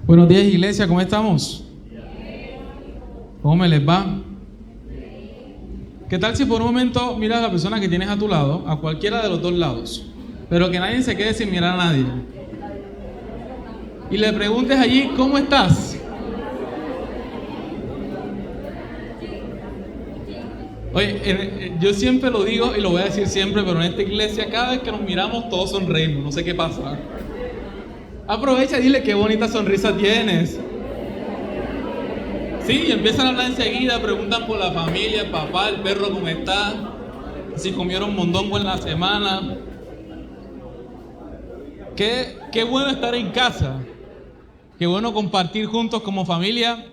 Buenos días, iglesia, ¿cómo estamos? ¿Cómo me les va? ¿Qué tal si por un momento miras a la persona que tienes a tu lado, a cualquiera de los dos lados, pero que nadie se quede sin mirar a nadie? Y le preguntes allí, ¿cómo estás? Oye, yo siempre lo digo y lo voy a decir siempre, pero en esta iglesia cada vez que nos miramos todos sonreímos, no sé qué pasa. Aprovecha y dile qué bonita sonrisa tienes. Sí, y empiezan a hablar enseguida, preguntan por la familia, el papá, el perro, cómo está, si comieron mondongo en la semana. Qué bueno estar en casa, qué bueno compartir juntos como familia.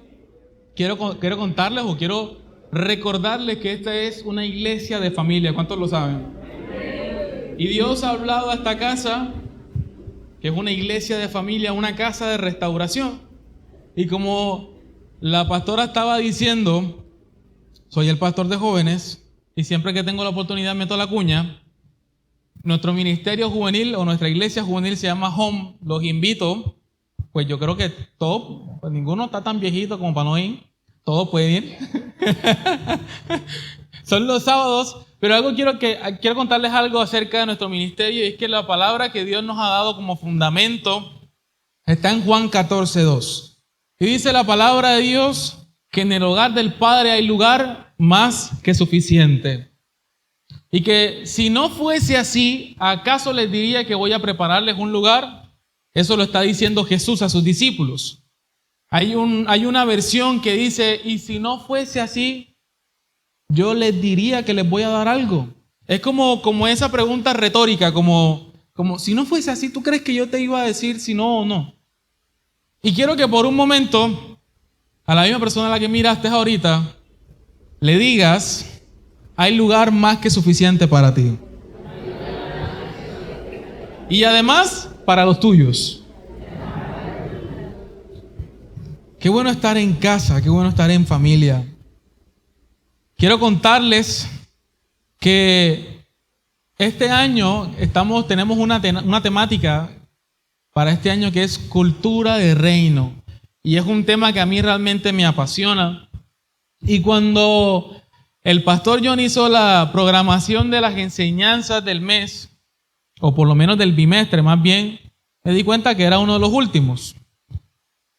Quiero contarles o quiero recordarles que esta es una iglesia de familia. ¿Cuántos lo saben? Y Dios ha hablado a esta casa que es una iglesia de familia, una casa de restauración. Y como la pastora estaba diciendo, soy el pastor de jóvenes y siempre que tengo la oportunidad meto la cuña. Nuestro ministerio juvenil o nuestra iglesia juvenil se llama Home. Los invito, pues yo creo que todos, pues ninguno está tan viejito como para no ir. Todos pueden ir. Son los sábados, pero quiero contarles algo acerca de nuestro ministerio, y es que la palabra que Dios nos ha dado como fundamento está en Juan 14:2. Y dice la palabra de Dios que en el hogar del Padre hay lugar más que suficiente. Y que si no fuese así, ¿acaso les diría que voy a prepararles un lugar? Eso lo está diciendo Jesús a sus discípulos. Hay una versión que dice, y si no fuese así, yo les diría que les voy a dar algo. Es como esa pregunta retórica, como si no fuese así, ¿tú crees que yo te iba a decir si no o no? Y quiero que por un momento, a la misma persona a la que miraste ahorita, le digas, hay lugar más que suficiente para ti. Y además, para los tuyos. Qué bueno estar en casa, qué bueno estar en familia. Quiero contarles que este año tenemos una temática para este año que es cultura de reino. Y es un tema que a mí realmente me apasiona. Y cuando el pastor John hizo la programación de las enseñanzas del mes, o por lo menos del bimestre más bien, me di cuenta que era uno de los últimos.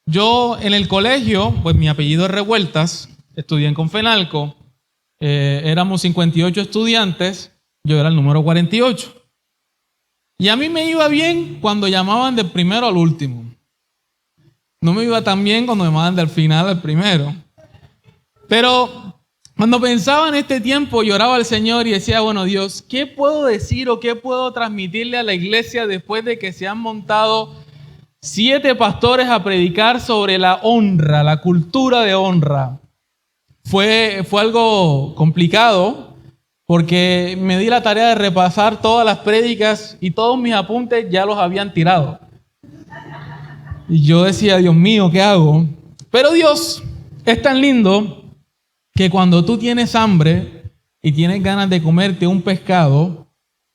Yo en el colegio, pues mi apellido es Revueltas, estudié en Confenalco, éramos 58 estudiantes, yo era el número 48. Y a mí me iba bien cuando llamaban del primero al último. No me iba tan bien cuando me llamaban del final al primero. Pero cuando pensaba en este tiempo, lloraba al Señor y decía, bueno, Dios, ¿qué puedo decir o qué puedo transmitirle a la iglesia después de que se han montado 7 pastores a predicar sobre la honra, la cultura de honra? Fue algo complicado porque me di la tarea de repasar todas las prédicas y todos mis apuntes ya los habían tirado. Y yo decía, Dios mío, ¿qué hago? Pero Dios es tan lindo que cuando tú tienes hambre y tienes ganas de comerte un pescado,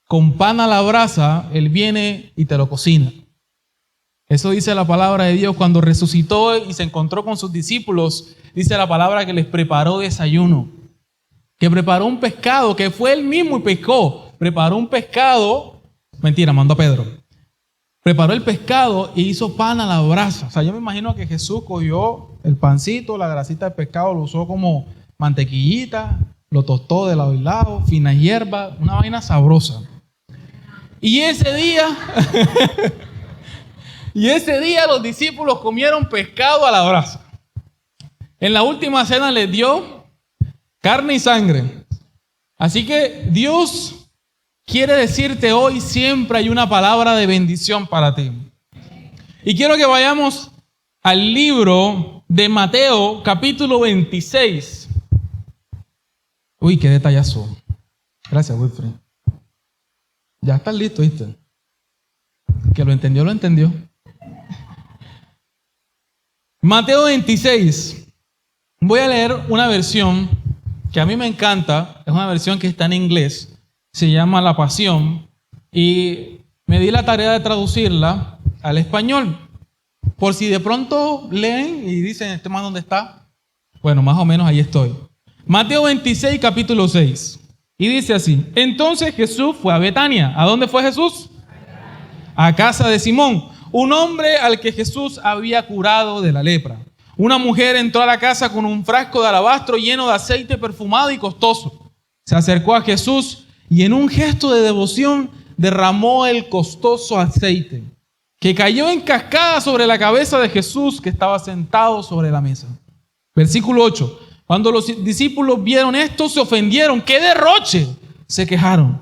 con pan a la brasa, Él viene y te lo cocina. Eso dice la palabra de Dios. Cuando resucitó y se encontró con sus discípulos, dice la palabra que les preparó desayuno. Que preparó un pescado, que fue Él mismo y pescó. Preparó un pescado, mentira, mandó a Pedro. Preparó el pescado y hizo pan a la brasa. O sea, yo me imagino que Jesús cogió el pancito, la grasita del pescado, lo usó como mantequillita, lo tostó de lado y lado, finas hierbas, una vaina sabrosa. Y ese día los discípulos comieron pescado a la brasa. En la última cena les dio carne y sangre. Así que Dios quiere decirte hoy, siempre hay una palabra de bendición para ti. Y quiero que vayamos al libro de Mateo, capítulo 26. Uy, qué detallazo. Gracias, Wilfred. Ya estás listo, ¿viste? Que lo entendió, lo entendió. Mateo 26. Voy a leer una versión que a mí me encanta. Es una versión que está en inglés. Se llama La Pasión. Y me di la tarea de traducirla al español. Por si de pronto leen y dicen, ¿este man dónde está? Bueno, más o menos ahí estoy. Mateo 26, capítulo 6. Y dice así: entonces Jesús fue a Betania. ¿A dónde fue Jesús? A casa de Simón, un hombre al que Jesús había curado de la lepra. Una mujer entró a la casa con un frasco de alabastro lleno de aceite perfumado y costoso. Se acercó a Jesús y en un gesto de devoción derramó el costoso aceite, que cayó en cascada sobre la cabeza de Jesús, que estaba sentado sobre la mesa. Versículo 8. Cuando los discípulos vieron esto, se ofendieron. ¡Qué derroche!, se quejaron.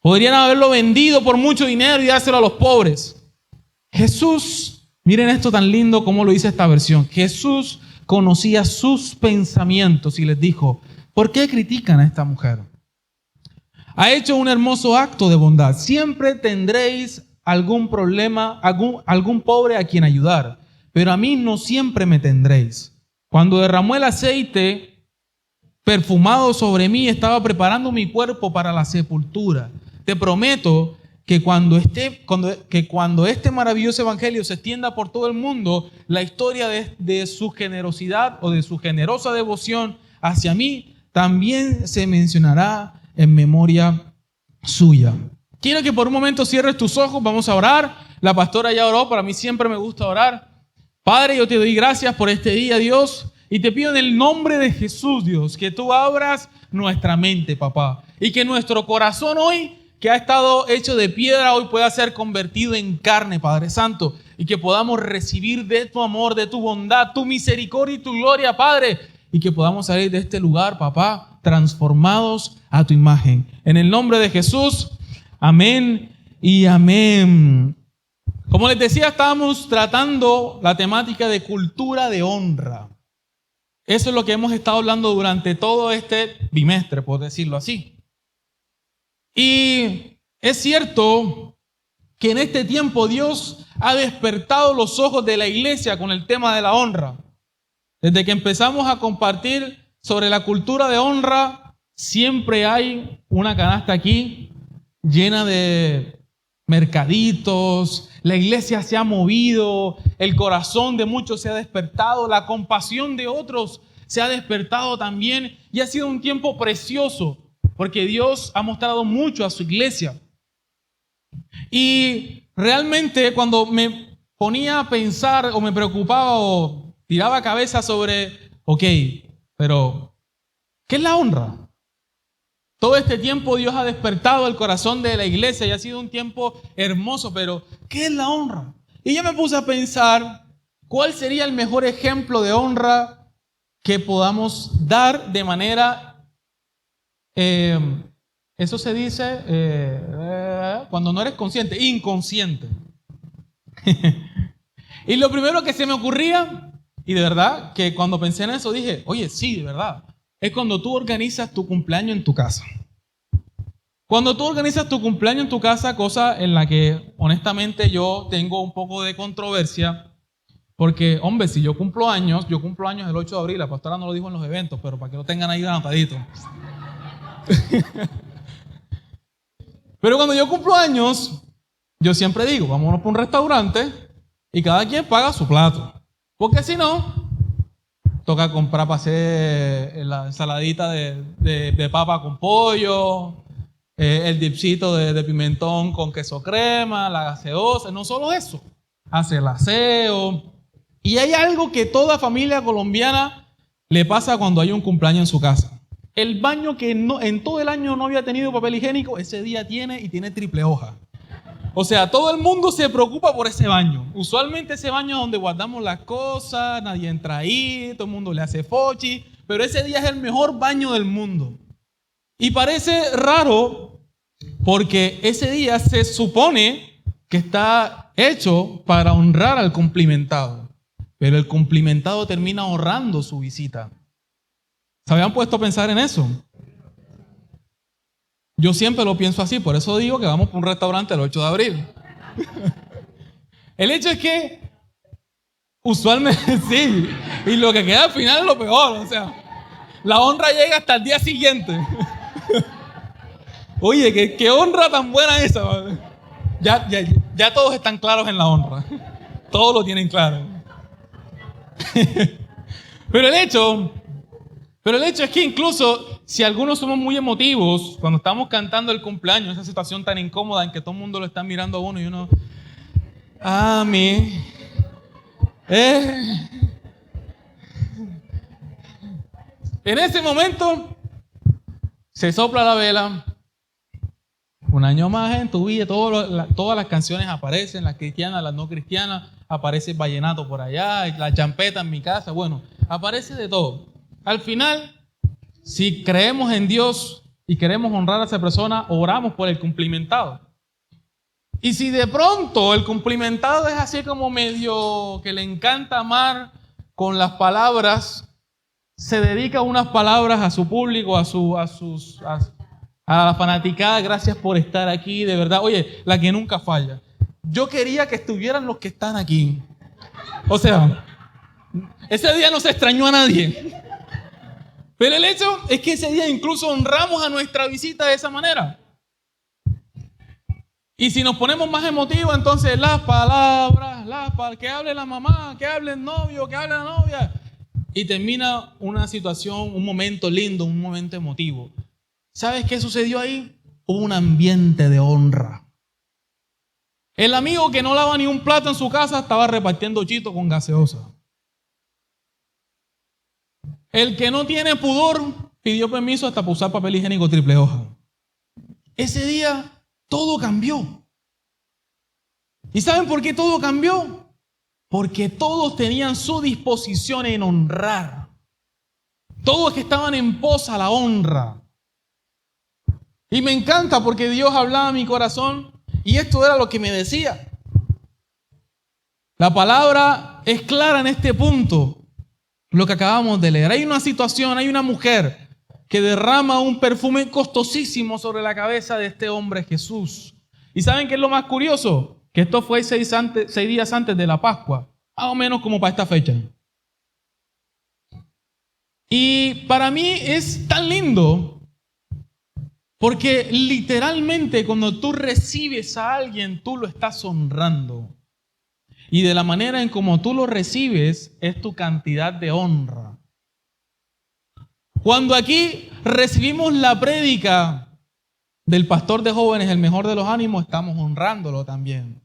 Podrían haberlo vendido por mucho dinero y dárselo a los pobres. Jesús, miren esto tan lindo como lo dice esta versión. Jesús conocía sus pensamientos y les dijo: ¿por qué critican a esta mujer? Ha hecho un hermoso acto de bondad. Siempre tendréis algún problema, algún pobre a quien ayudar, pero a mí no siempre me tendréis. Cuando derramó el aceite perfumado sobre mí, estaba preparando mi cuerpo para la sepultura. Te prometo que cuando este maravilloso evangelio se extienda por todo el mundo, la historia de su generosidad o de su generosa devoción hacia mí también se mencionará en memoria suya. Quiero que por un momento cierres tus ojos, vamos a orar. La pastora ya oró, para mí siempre me gusta orar. Padre, yo te doy gracias por este día, Dios, y te pido en el nombre de Jesús, Dios, que tú abras nuestra mente, papá, y que nuestro corazón hoy, que ha estado hecho de piedra, hoy pueda ser convertido en carne, Padre Santo, y que podamos recibir de tu amor, de tu bondad, tu misericordia y tu gloria, Padre, y que podamos salir de este lugar, papá, transformados a tu imagen. En el nombre de Jesús, amén y amén. Como les decía, estábamos tratando la temática de cultura de honra. Eso es lo que hemos estado hablando durante todo este bimestre, por decirlo así. Y es cierto que en este tiempo Dios ha despertado los ojos de la iglesia con el tema de la honra. Desde que empezamos a compartir sobre la cultura de honra, siempre hay una canasta aquí llena de mercaditos. La iglesia se ha movido, el corazón de muchos se ha despertado, la compasión de otros se ha despertado también, y ha sido un tiempo precioso porque Dios ha mostrado mucho a su iglesia. Y realmente cuando me ponía a pensar o me preocupaba o tiraba cabeza sobre, ok, pero ¿qué es la honra? Todo este tiempo Dios ha despertado el corazón de la iglesia y ha sido un tiempo hermoso, pero ¿qué es la honra? Y yo me puse a pensar, ¿cuál sería el mejor ejemplo de honra que podamos dar de manera, eso se dice cuando no eres consciente, inconsciente? Y lo primero que se me ocurría, y de verdad que cuando pensé en eso dije, oye, sí, de verdad, es cuando tú organizas tu cumpleaños en tu casa. Cuando tú organizas tu cumpleaños en tu casa, cosa en la que honestamente yo tengo un poco de controversia, porque, hombre, si yo cumplo años el 8 de abril, la pastora no lo dijo en los eventos, pero para que lo tengan ahí anotadito. Pero cuando yo cumplo años, yo siempre digo, vámonos para un restaurante y cada quien paga su plato. Porque si no, toca comprar para hacer la ensaladita de papa con pollo, el dipsito de pimentón con queso crema, la gaseosa, no solo eso, hace el aseo. Y hay algo que toda familia colombiana le pasa cuando hay un cumpleaños en su casa. El baño que en todo el año no había tenido papel higiénico, ese día tiene triple hoja. O sea, todo el mundo se preocupa por ese baño. Usualmente ese baño es donde guardamos las cosas, nadie entra ahí, todo el mundo le hace fochi, pero ese día es el mejor baño del mundo. Y parece raro porque ese día se supone que está hecho para honrar al cumplimentado, pero el cumplimentado termina ahorrando su visita. ¿Se habían puesto a pensar en eso? Yo siempre lo pienso así, por eso digo que vamos para un restaurante el 8 de abril. El hecho es que usualmente sí, y lo que queda al final es lo peor, o sea, la honra llega hasta el día siguiente. Oye, qué honra tan buena esa, ¿vale? Ya todos están claros en la honra, todos lo tienen claro. Pero el hecho es que incluso si algunos somos muy emotivos, cuando estamos cantando el cumpleaños, esa situación tan incómoda en que todo el mundo lo está mirando a uno y uno, a mí, en ese momento se sopla la vela. Un año más en tu vida, todas las canciones aparecen, las cristianas, las no cristianas, aparece el vallenato por allá, la champeta en mi casa, bueno, aparece de todo. Al final, si creemos en Dios y queremos honrar a esa persona, oramos por el cumplimentado. Y si de pronto el cumplimentado es así como medio que le encanta amar con las palabras, se dedica unas palabras a su público, a la fanaticada, gracias por estar aquí, de verdad. Oye, la que nunca falla. Yo quería que estuvieran los que están aquí. O sea, ese día no se extrañó a nadie. Pero el hecho es que ese día incluso honramos a nuestra visita de esa manera. Y si nos ponemos más emotivos, entonces las palabras, que hable la mamá, que hable el novio, que hable la novia. Y termina una situación, un momento lindo, un momento emotivo. ¿Sabes qué sucedió ahí? Hubo un ambiente de honra. El amigo que no lava ni un plato en su casa estaba repartiendo chito con gaseosa. El que no tiene pudor pidió permiso hasta para usar papel higiénico triple hoja. Ese día todo cambió. ¿Y saben por qué todo cambió? Porque todos tenían su disposición en honrar. Todos que estaban en pos a la honra. Y me encanta porque Dios hablaba a mi corazón y esto era lo que me decía. La palabra es clara en este punto, lo que acabamos de leer. Hay una situación, hay una mujer que derrama un perfume costosísimo sobre la cabeza de este hombre Jesús. ¿Y saben qué es lo más curioso? Que esto fue 6 días antes de la Pascua, más o menos como para esta fecha. Y para mí es tan lindo porque literalmente cuando tú recibes a alguien, tú lo estás honrando. Y de la manera en como tú lo recibes es tu cantidad de honra. Cuando aquí recibimos la prédica del pastor de jóvenes, el mejor de los ánimos, estamos honrándolo también.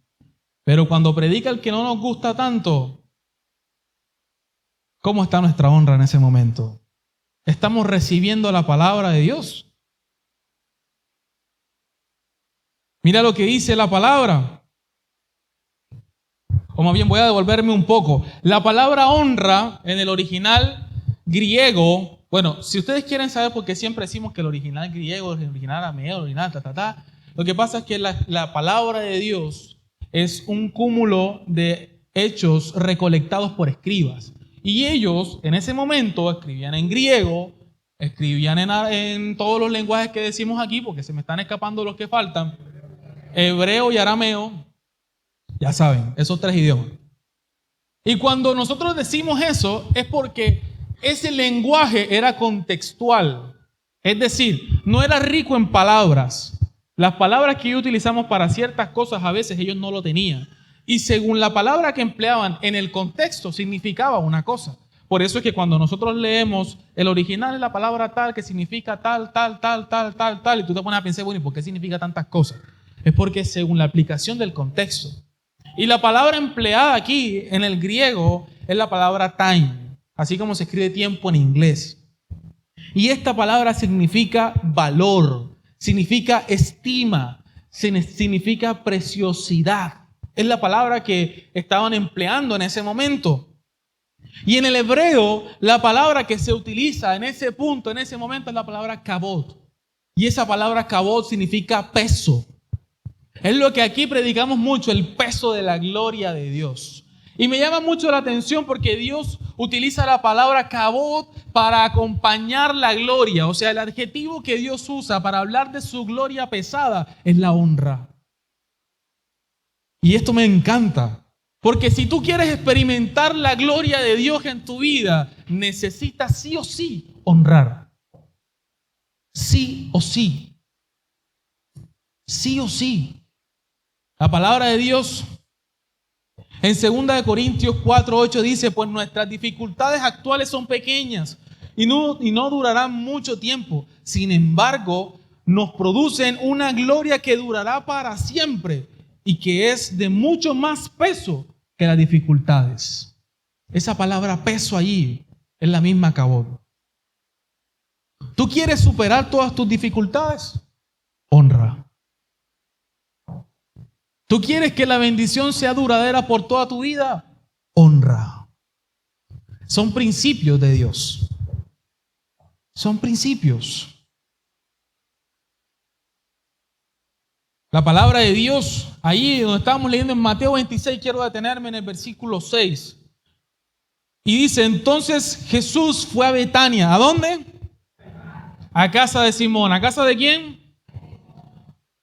Pero cuando predica el que no nos gusta tanto, ¿cómo está nuestra honra en ese momento? ¿Estamos recibiendo la palabra de Dios? Mira lo que dice la palabra. O más bien voy a devolverme un poco. La palabra honra en el original griego, bueno, si ustedes quieren saber por qué siempre decimos que el original griego, el original arameo, el original lo que pasa es que la palabra de Dios es un cúmulo de hechos recolectados por escribas. Y ellos en ese momento escribían en griego, escribían en todos los lenguajes que decimos aquí, porque se me están escapando los que faltan, hebreo y arameo, ya saben, esos 3 idiomas. Y cuando nosotros decimos eso es porque ese lenguaje era contextual. Es decir, no era rico en palabras. Las palabras que ellos utilizamos para ciertas cosas a veces ellos no lo tenían. Y según la palabra que empleaban en el contexto significaba una cosa. Por eso es que cuando nosotros leemos el original es la palabra tal que significa tal, y tú te pones a pensar, bueno, ¿y por qué significa tantas cosas? Es porque según la aplicación del contexto. Y la palabra empleada aquí en el griego es la palabra time, así como se escribe tiempo en inglés. Y esta palabra significa valor, significa estima, significa preciosidad. Es la palabra que estaban empleando en ese momento. Y en el hebreo, la palabra que se utiliza en ese punto, en ese momento, es la palabra kabod. Y esa palabra kabod significa peso. Es lo que aquí predicamos mucho, el peso de la gloria de Dios. Y me llama mucho la atención porque Dios utiliza la palabra kabod para acompañar la gloria. O sea, el adjetivo que Dios usa para hablar de su gloria pesada es la honra. Y esto me encanta. Porque si tú quieres experimentar la gloria de Dios en tu vida, necesitas sí o sí honrar. Sí o sí. Sí o sí. La palabra de Dios En 2 Corintios 4:8 dice, pues nuestras dificultades actuales son pequeñas y no durarán mucho tiempo. Sin embargo, nos producen una gloria que durará para siempre y que es de mucho más peso que las dificultades. Esa palabra peso allí es la misma kabod. ¿Tú quieres superar todas tus dificultades? Honra. ¿Tú quieres que la bendición sea duradera por toda tu vida? Honra. Son principios de Dios. Son principios. La palabra de Dios, ahí donde estábamos leyendo en Mateo 26, quiero detenerme en el versículo 6. Y dice, entonces Jesús fue a Betania. ¿A dónde? A casa de Simón. ¿A casa de quién?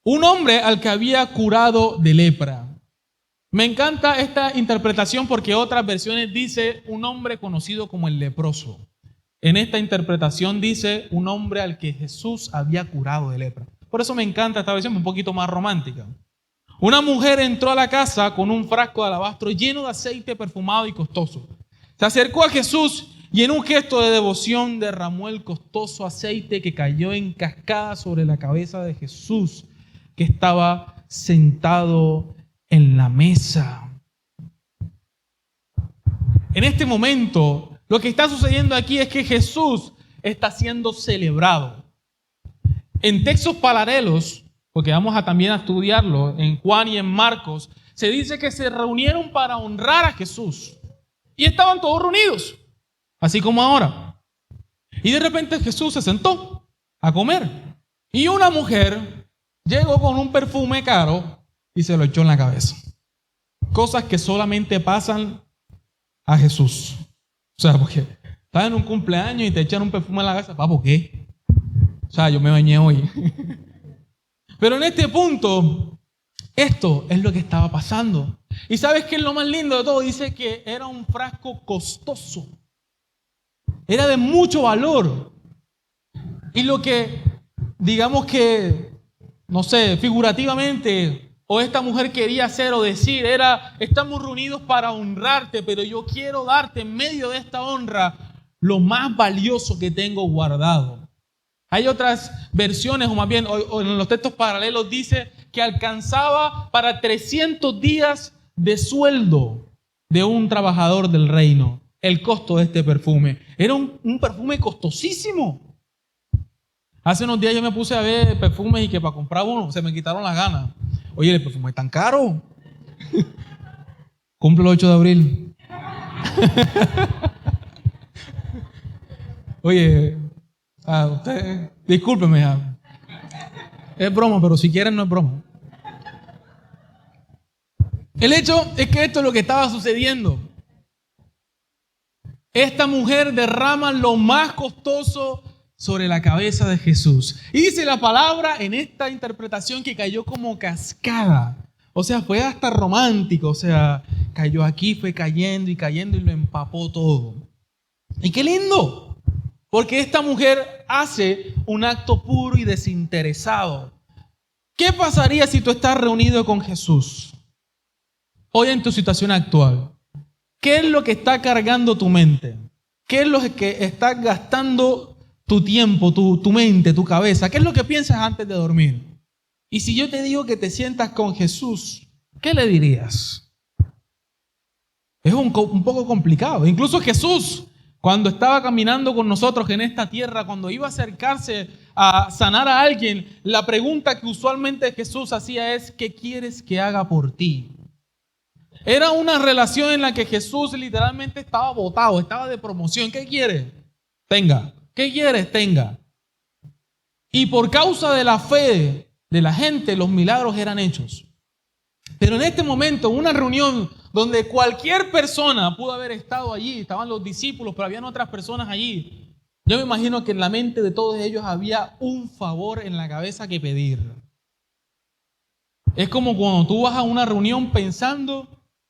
Un hombre al que había curado de lepra. Me encanta esta interpretación porque otras versiones dice un hombre conocido como el leproso. En esta interpretación dice un hombre al que Jesús había curado de lepra. Por eso me encanta esta versión un poquito más romántica. Una mujer entró a la casa con un frasco de alabastro lleno de aceite perfumado y costoso. Se acercó a Jesús y en un gesto de devoción derramó el costoso aceite que cayó en cascada sobre la cabeza de Jesús, que estaba sentado en la mesa. En este momento, lo que está sucediendo aquí es que Jesús está siendo celebrado. En textos paralelos, porque vamos a también a estudiarlo en Juan y en Marcos, se dice que se reunieron para honrar a Jesús. Y estaban todos reunidos, así como ahora. Y de repente Jesús se sentó a comer. Y una mujer llegó con un perfume caro y se lo echó en la cabeza. Cosas que solamente pasan a Jesús. O sea, porque estás en un cumpleaños y te echan un perfume en la cabeza. ¿Por qué? O sea, yo me bañé hoy. Pero en este punto, esto es lo que estaba pasando. ¿Y sabes qué es lo más lindo de todo? Dice que era un frasco costoso. Era de mucho valor. Y lo que, digamos que, no sé, figurativamente, o esta mujer quería hacer o decir, era, estamos reunidos para honrarte, pero yo quiero darte en medio de esta honra lo más valioso que tengo guardado. Hay otras versiones, o más bien, o en los textos paralelos dice que alcanzaba para 300 días de sueldo de un trabajador del reino el costo de este perfume. Era un perfume costosísimo. Hace unos días yo me puse a ver perfumes y que para comprar uno se me quitaron las ganas. Oye, el perfume es tan caro. Cumple el 8 de abril. Oye, usted, discúlpeme. Es broma, pero si quieren no es broma. El hecho es que esto es lo que estaba sucediendo. Esta mujer derrama lo más costoso sobre la cabeza de Jesús. Y dice la palabra en esta interpretación que cayó como cascada. O sea, fue hasta romántico. O sea, cayó aquí, fue cayendo y lo empapó todo. Y qué lindo. Porque esta mujer hace un acto puro y desinteresado. ¿Qué pasaría si tú estás reunido con Jesús hoy en tu situación actual? ¿Qué es lo que está cargando tu mente? ¿Qué es lo que está gastando tu tiempo, tu mente, tu cabeza? ¿Qué es lo que piensas antes de dormir? Y si yo te digo que te sientas con Jesús, ¿qué le dirías? Es un poco complicado. Incluso Jesús, cuando estaba caminando con nosotros en esta tierra, cuando iba a acercarse a sanar a alguien, la pregunta que usualmente Jesús hacía es, ¿qué quieres que haga por ti? Era una relación en la que Jesús literalmente estaba botado, estaba de promoción. ¿Qué quieres? Tenga. ¿Qué quieres? Tenga. Y por causa de la fe de la gente, los milagros eran hechos. Pero en este momento, una reunión donde cualquier persona pudo haber estado allí, estaban los discípulos, pero habían otras personas allí. Yo me imagino que en la mente de todos ellos había un favor en la cabeza que pedir. Es como cuando tú vas a una reunión pensando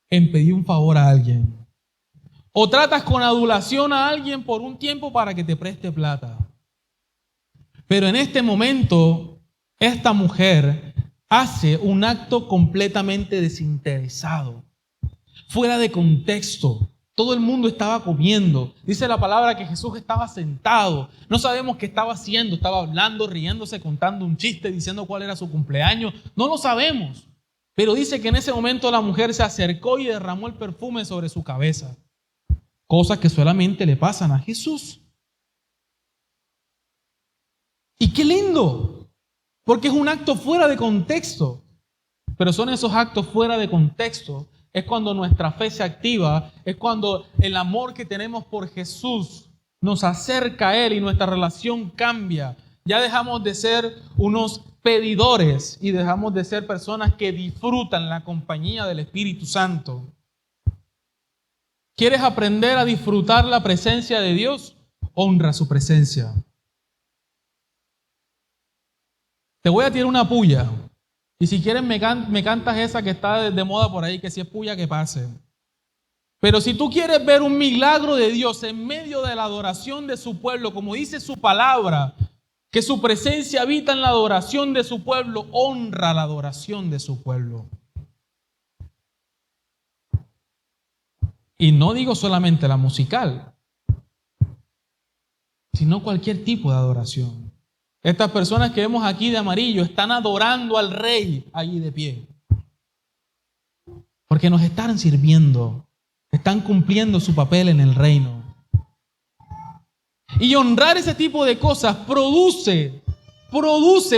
en pedir un favor a alguien. O tratas con adulación a alguien por un tiempo para que te preste plata. Pero en este momento, esta mujer hace un acto completamente desinteresado. fuera de contexto. Todo el mundo estaba comiendo. Dice la palabra que Jesús estaba sentado. No sabemos qué estaba haciendo. Estaba hablando, riéndose, contando un chiste, diciendo cuál era su cumpleaños. No lo sabemos. Pero dice que en ese momento la mujer se acercó y derramó el perfume sobre su cabeza. Cosas que solamente le pasan a Jesús. Y qué lindo, porque es un acto fuera de contexto. Pero son esos actos fuera de contexto. Es cuando nuestra fe se activa, es cuando el amor que tenemos por Jesús nos acerca a Él y nuestra relación cambia. Ya dejamos de ser unos pedidores y dejamos de ser personas que disfrutan la compañía del Espíritu Santo. ¿Quieres aprender a disfrutar la presencia de Dios? Honra su presencia. Te voy a tirar una puya. Y si quieres me cantas esa que está de moda por ahí, que si es puya que pase. Pero si tú quieres ver un milagro de Dios en medio de la adoración de su pueblo, como dice su palabra, que su presencia habita en la adoración de su pueblo, honra la adoración de su pueblo. Y no digo solamente la musical, sino cualquier tipo de adoración. Estas personas que vemos aquí de amarillo están adorando al Rey allí de pie. Porque nos están sirviendo, están cumpliendo su papel en el reino. Y honrar ese tipo de cosas produce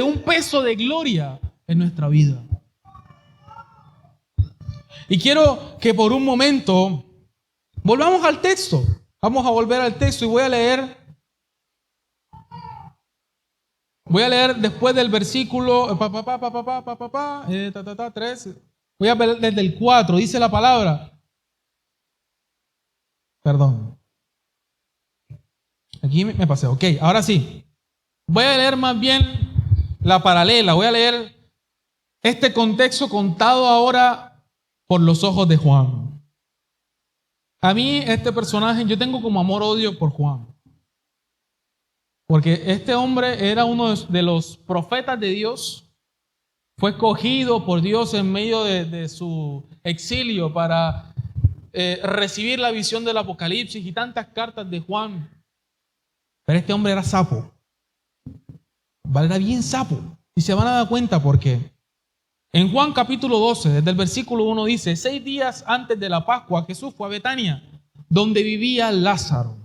un peso de gloria en nuestra vida. Y quiero que por un momento volvamos al texto. Vamos a volver al texto y voy a leer después del versículo 3. Voy a ver desde el 4. Dice la palabra. Perdón. Aquí me pasé. Ok, ahora sí. Voy a leer más bien la paralela. Voy a leer este contexto contado ahora por los ojos de Juan. A mí este personaje, yo tengo como amor-odio por Juan. Porque este hombre era uno de los profetas de Dios. Fue escogido por Dios en medio de su exilio para recibir la visión del Apocalipsis y tantas cartas de Juan. Pero este hombre era sapo. Era bien sapo. Y se van a dar cuenta por qué. En Juan capítulo 12, desde el versículo 1 dice: 6 días antes de la Pascua, Jesús fue a Betania, donde vivía Lázaro,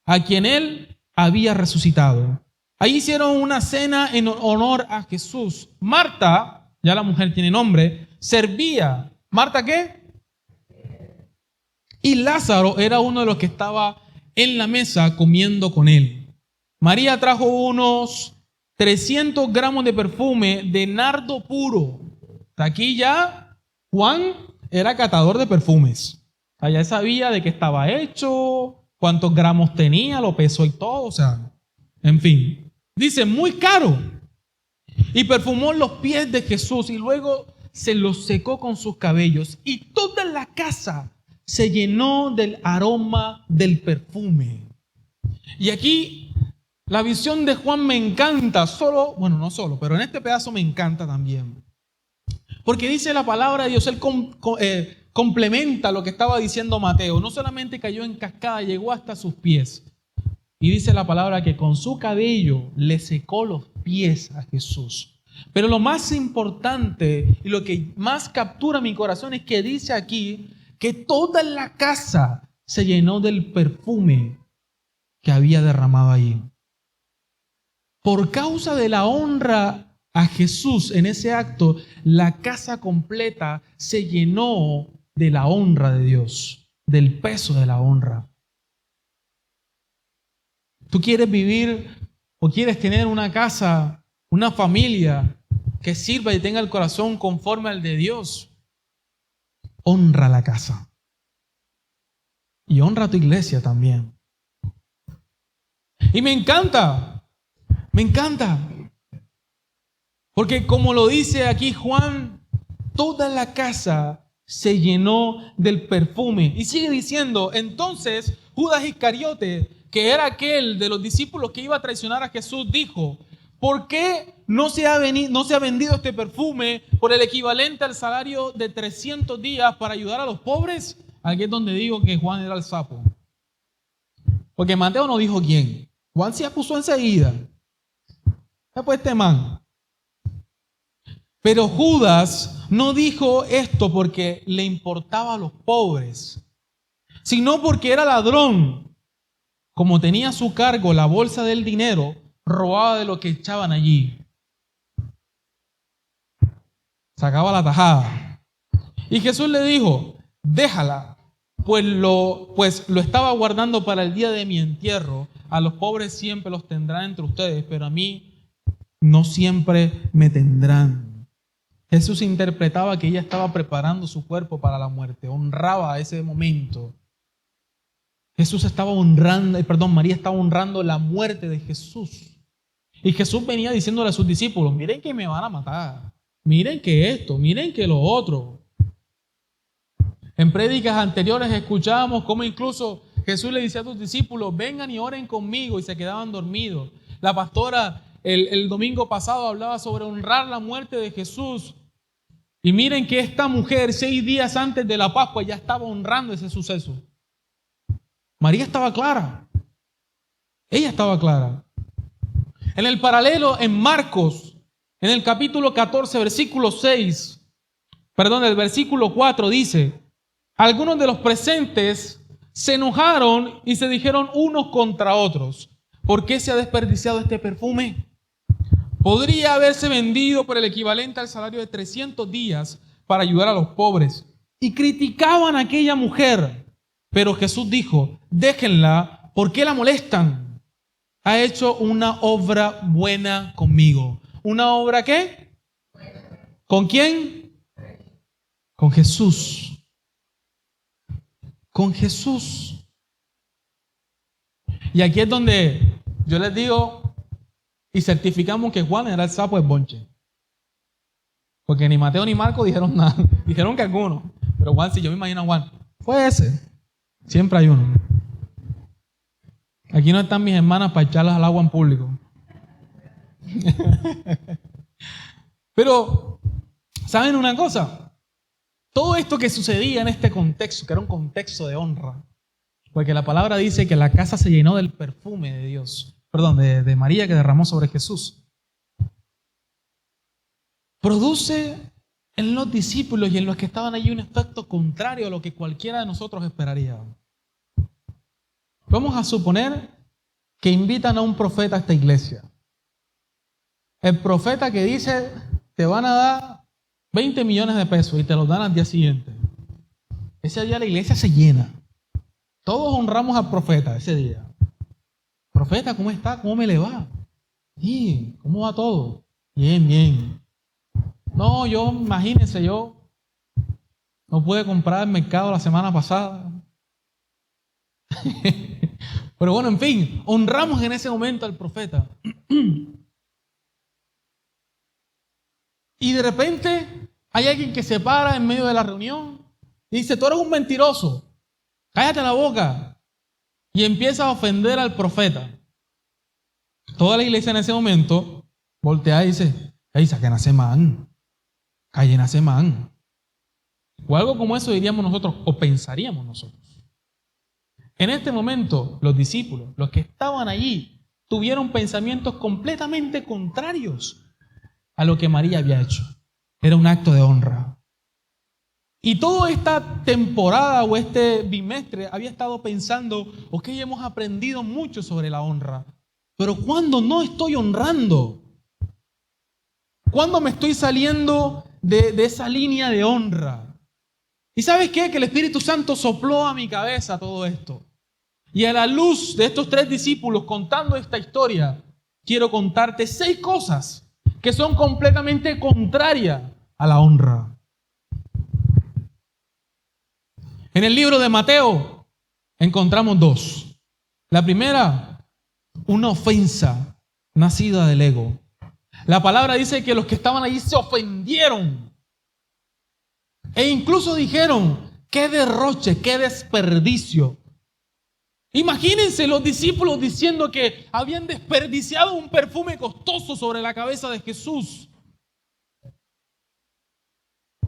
a quien él había resucitado. Ahí hicieron una cena en honor a Jesús. Marta, ya la mujer tiene nombre, servía. ¿Marta qué? Y Lázaro era uno de los que estaba en la mesa comiendo con él. María trajo unos 300 gramos de perfume de nardo puro. Aquí ya Juan era catador de perfumes. Ya sabía de qué estaba hecho, cuántos gramos tenía, lo pesó y todo, en fin. Dice, muy caro. Y perfumó los pies de Jesús y luego se los secó con sus cabellos. Y toda la casa se llenó del aroma del perfume. Y aquí la visión de Juan me encanta, no solo, pero en este pedazo me encanta también. Porque dice la palabra de Dios, él complementa lo que estaba diciendo Mateo. No solamente cayó en cascada, llegó hasta sus pies. Y dice la palabra que con su cabello le secó los pies a Jesús. Pero lo más importante y lo que más captura mi corazón es que dice aquí que toda la casa se llenó del perfume que había derramado allí. Por causa de la honra a Jesús en ese acto, la casa completa se llenó de la honra de Dios, del peso de la honra. ¿Tú quieres vivir o quieres tener una casa, una familia que sirva y tenga el corazón conforme al de Dios? Honra la casa. Y honra a tu iglesia también. Y me encanta. Porque como lo dice aquí Juan, toda la casa se llenó del perfume. Y sigue diciendo, entonces Judas Iscariote, que era aquel de los discípulos que iba a traicionar a Jesús, dijo, ¿por qué no se ha vendido este perfume por el equivalente al salario de 300 días para ayudar a los pobres? Aquí es donde digo que Juan era el sapo. Porque Mateo no dijo quién. Juan se acusó enseguida. Después este man. Pero Judas no dijo esto porque le importaba a los pobres, sino porque era ladrón. Como tenía a su cargo la bolsa del dinero, robaba de lo que echaban allí. Sacaba la tajada. Y Jesús le dijo, déjala, pues lo estaba guardando para el día de mi entierro. A los pobres siempre los tendrán entre ustedes, pero a mí no siempre me tendrán. Jesús interpretaba que ella estaba preparando su cuerpo para la muerte, honraba ese momento. María estaba honrando la muerte de Jesús. Y Jesús venía diciéndole a sus discípulos, miren que me van a matar, miren que esto, miren que lo otro. En prédicas anteriores escuchábamos cómo incluso Jesús le decía a sus discípulos, vengan y oren conmigo, y se quedaban dormidos. La pastora el domingo pasado hablaba sobre honrar la muerte de Jesús. Y miren que esta mujer 6 días antes de la Pascua ya estaba honrando ese suceso. María estaba clara. Ella estaba clara. En el paralelo en Marcos, en el capítulo 14, versículo 4 dice, algunos de los presentes se enojaron y se dijeron unos contra otros, ¿por qué se ha desperdiciado este perfume? Podría haberse vendido por el equivalente al salario de 300 días para ayudar a los pobres. Y criticaban a aquella mujer. Pero Jesús dijo, déjenla, ¿por qué la molestan? Ha hecho una obra buena conmigo. ¿Una obra qué? ¿Con quién? Con Jesús. Con Jesús. Y aquí es donde yo les digo, y certificamos que Juan era el sapo del bonche. Porque ni Mateo ni Marco dijeron nada. Dijeron que algunos. Pero Juan, si yo me imagino a Juan, fue ese. Siempre hay uno. Aquí no están mis hermanas para echarlas al agua en público. Pero, ¿saben una cosa? Todo esto que sucedía en este contexto, que era un contexto de honra, porque la palabra dice que la casa se llenó del perfume de Dios. De María que derramó sobre Jesús. Produce en los discípulos y en los que estaban allí un efecto contrario a lo que cualquiera de nosotros esperaría. Vamos a suponer que invitan a un profeta a esta iglesia. El profeta que dice, te van a dar 20 millones de pesos y te los dan al día siguiente. Ese día la iglesia se llena. Todos honramos al profeta ese día. Profeta, ¿cómo está? ¿Cómo me le va? Sí, ¿cómo va todo? Bien, bien. No, imagínense, yo no pude comprar el mercado la semana pasada. Pero bueno, en fin, honramos en ese momento al profeta. Y de repente hay alguien que se para en medio de la reunión y dice, tú eres un mentiroso, cállate la boca. Y empieza a ofender al profeta. Toda la iglesia en ese momento voltea y dice, ¡ey, saquen a ese man! ¡Callen a ese man! O algo como eso diríamos nosotros, o pensaríamos nosotros. En este momento, los discípulos, los que estaban allí, tuvieron pensamientos completamente contrarios a lo que María había hecho. Era un acto de honra. Y toda esta temporada o este bimestre había estado pensando, ok, hemos aprendido mucho sobre la honra, pero ¿cuándo no estoy honrando? ¿Cuándo me estoy saliendo de esa línea de honra? ¿Y sabes qué? Que el Espíritu Santo sopló a mi cabeza todo esto. Y a la luz de estos 3 discípulos contando esta historia, quiero contarte 6 cosas que son completamente contrarias a la honra. En el libro de Mateo encontramos 2. La primera, una ofensa nacida del ego. La palabra dice que los que estaban allí se ofendieron. E incluso dijeron, qué derroche, qué desperdicio. Imagínense los discípulos diciendo que habían desperdiciado un perfume costoso sobre la cabeza de Jesús.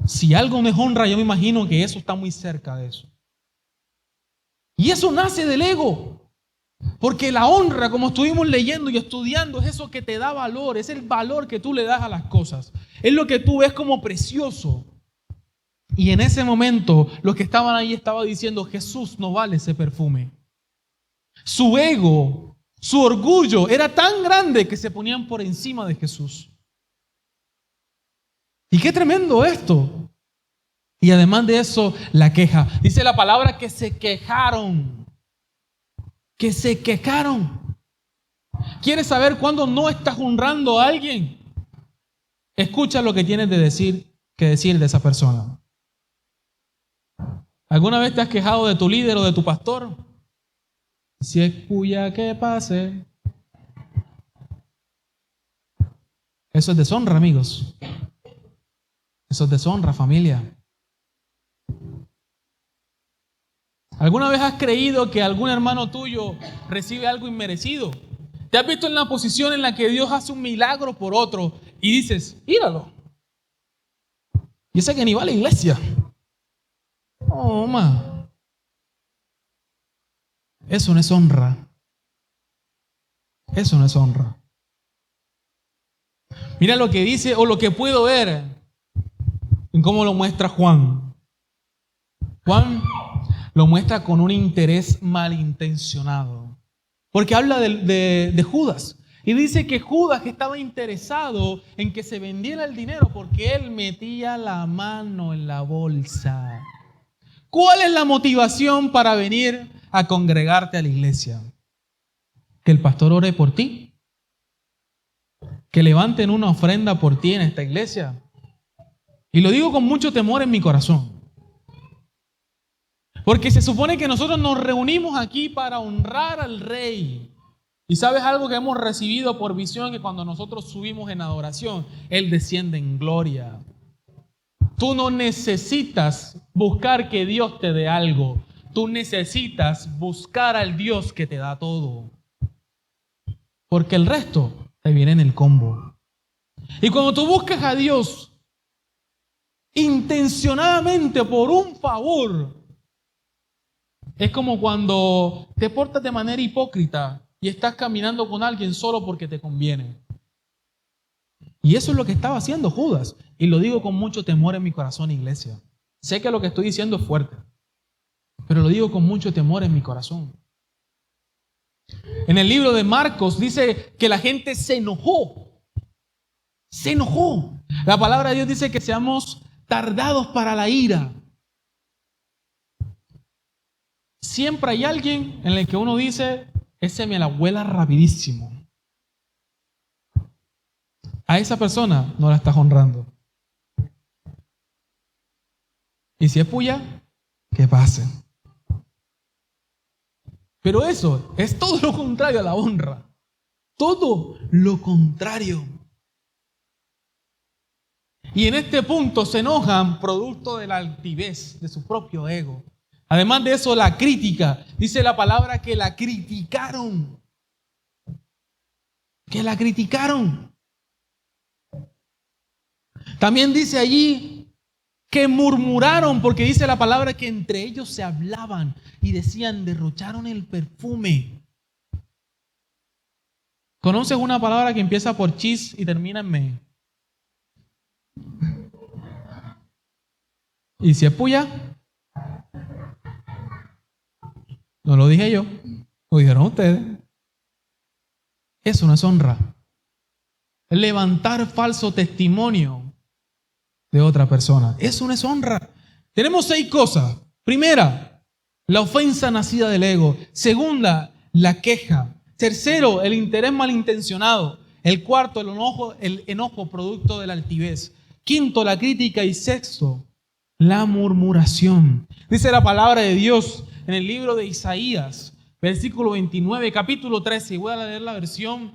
Si algo me honra, yo me imagino que eso está muy cerca de eso. Y eso nace del ego. Porque la honra, como estuvimos leyendo y estudiando, es eso que te da valor, es el valor que tú le das a las cosas. Es lo que tú ves como precioso. Y en ese momento, los que estaban ahí estaban diciendo, Jesús no vale ese perfume. Su ego, su orgullo era tan grande que se ponían por encima de Jesús. Y qué tremendo esto. Y además de eso, la queja. Dice la palabra que se quejaron. Que se quejaron. ¿Quieres saber cuándo no estás honrando a alguien? Escucha lo que tienes que decir de esa persona. ¿Alguna vez te has quejado de tu líder o de tu pastor? Si es puya que pase. Eso es deshonra, amigos. Eso es deshonra, familia. ¿Alguna vez has creído que algún hermano tuyo recibe algo inmerecido? ¿Te has visto en la posición en la que Dios hace un milagro por otro y dices, míralo? Yo sé que ni va a la iglesia. Oh, ma. Eso no es honra. Eso no es honra. Mira lo que dice o lo que puedo ver en cómo lo muestra Juan. Juan lo muestra con un interés malintencionado. Porque habla de Judas. Y dice que Judas estaba interesado en que se vendiera el dinero porque él metía la mano en la bolsa. ¿Cuál es la motivación para venir a congregarte a la iglesia? Que el pastor ore por ti. Que levanten una ofrenda por ti en esta iglesia. Y lo digo con mucho temor en mi corazón. Porque se supone que nosotros nos reunimos aquí para honrar al Rey. Y sabes algo que hemos recibido por visión, que cuando nosotros subimos en adoración, Él desciende en gloria. Tú no necesitas buscar que Dios te dé algo. Tú necesitas buscar al Dios que te da todo. Porque el resto te viene en el combo. Y cuando tú buscas a Dios intencionadamente por un favor, es como cuando te portas de manera hipócrita y estás caminando con alguien solo porque te conviene. Y eso es lo que estaba haciendo Judas. Y lo digo con mucho temor en mi corazón, iglesia. Sé que lo que estoy diciendo es fuerte, pero lo digo con mucho temor en mi corazón. En el libro de Marcos dice que la gente se enojó. Se enojó. La palabra de Dios dice que seamos tardados para la ira. Siempre hay alguien en el que uno dice, ese me la vuela rapidísimo. A esa persona no la estás honrando. Y si es puya, que pase. Pero eso es todo lo contrario a la honra. Todo lo contrario. Y en este punto se enojan producto de la altivez de su propio ego. Además de eso, la crítica. Dice la palabra que la criticaron. Que la criticaron. También dice allí que murmuraron, porque dice la palabra que entre ellos se hablaban y decían, derrocharon el perfume. ¿Conoces una palabra que empieza por chis y termina en me? ¿Y si es puya? No lo dije yo, lo dijeron ustedes. Eso no es honra. Levantar falso testimonio de otra persona. Eso no es honra. Tenemos 6 cosas. Primera, la ofensa nacida del ego. Segunda, la queja. Tercero, el interés malintencionado. El cuarto, el enojo producto de la altivez. Quinto, la crítica. Y sexto, la murmuración. Dice la palabra de Dios en el libro de Isaías, versículo 29, capítulo 13. Y voy a leer la versión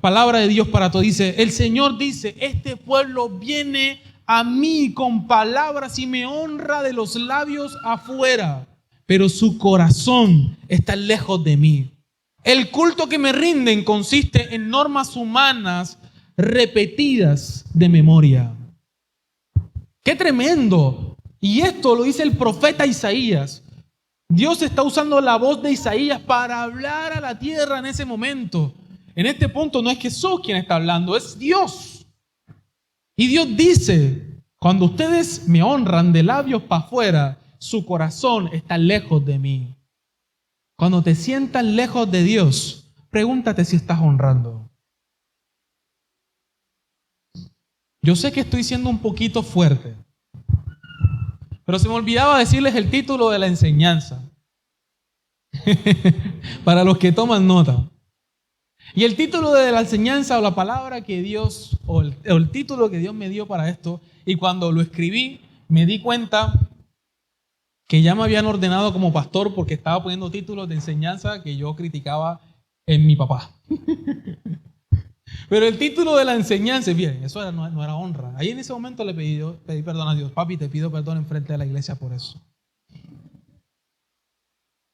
Palabra de Dios para todos. Dice, el Señor dice, este pueblo viene a mí con palabras y me honra de los labios afuera, pero su corazón está lejos de mí. El culto que me rinden consiste en normas humanas repetidas de memoria. ¡Qué tremendo! Y esto lo dice el profeta Isaías. Dios está usando la voz de Isaías para hablar a la tierra en ese momento. En este punto no es Jesús quien está hablando, es Dios. Y Dios dice, cuando ustedes me honran de labios para afuera, su corazón está lejos de mí. Cuando te sientas lejos de Dios, pregúntate si estás honrando. Yo sé que estoy siendo un poquito fuerte, pero se me olvidaba decirles el título de la enseñanza. Para los que toman nota. Y el título de la enseñanza o la palabra que Dios, o el título que Dios me dio para esto, y cuando lo escribí, me di cuenta que ya me habían ordenado como pastor porque estaba poniendo títulos de enseñanza que yo criticaba en mi papá. Pero el título de la enseñanza, bien, eso no era honra. Ahí en ese momento le pedí perdón a Dios. Papi, te pido perdón enfrente de la iglesia por eso.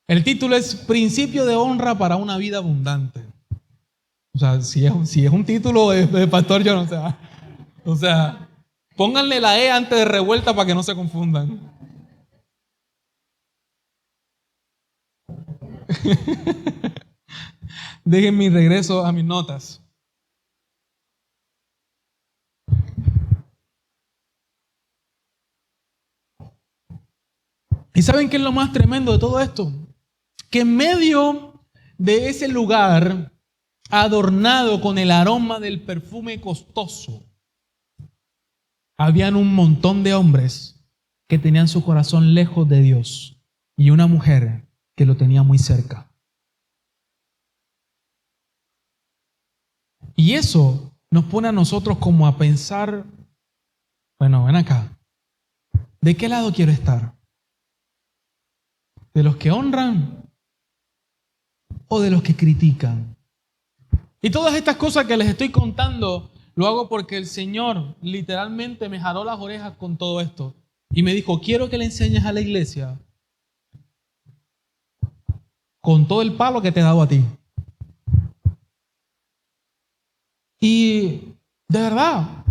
El título es Principio de honra para una vida abundante. O sea, si es un título de pastor, yo no sé. O sea, pónganle la E antes de revuelta para que no se confundan. Dejen mi regreso a mis notas. ¿Y saben qué es lo más tremendo de todo esto? Que en medio de ese lugar adornado con el aroma del perfume costoso, habían un montón de hombres que tenían su corazón lejos de Dios y una mujer que lo tenía muy cerca. Y eso nos pone a nosotros como a pensar, bueno, ven acá, ¿de qué lado quiero estar? ¿De los que honran o de los que critican? Y todas estas cosas que les estoy contando, lo hago porque el Señor literalmente me jaló las orejas con todo esto. Y me dijo, quiero que le enseñes a la iglesia con todo el palo que te he dado a ti. Y de verdad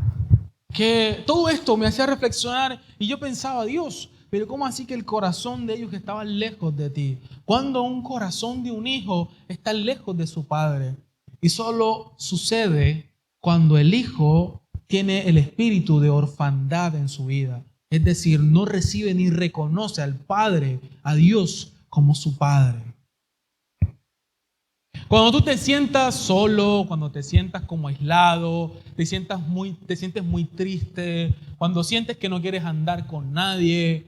que todo esto me hacía reflexionar y yo pensaba, Dios, pero ¿cómo así que el corazón de ellos estaba lejos de ti? Cuando un corazón de un hijo está lejos de su padre. Y solo sucede cuando el hijo tiene el espíritu de orfandad en su vida. Es decir, no recibe ni reconoce al Padre, a Dios, como su Padre. Cuando tú te sientas solo, cuando te sientas como aislado, te sientes muy triste, cuando sientes que no quieres andar con nadie,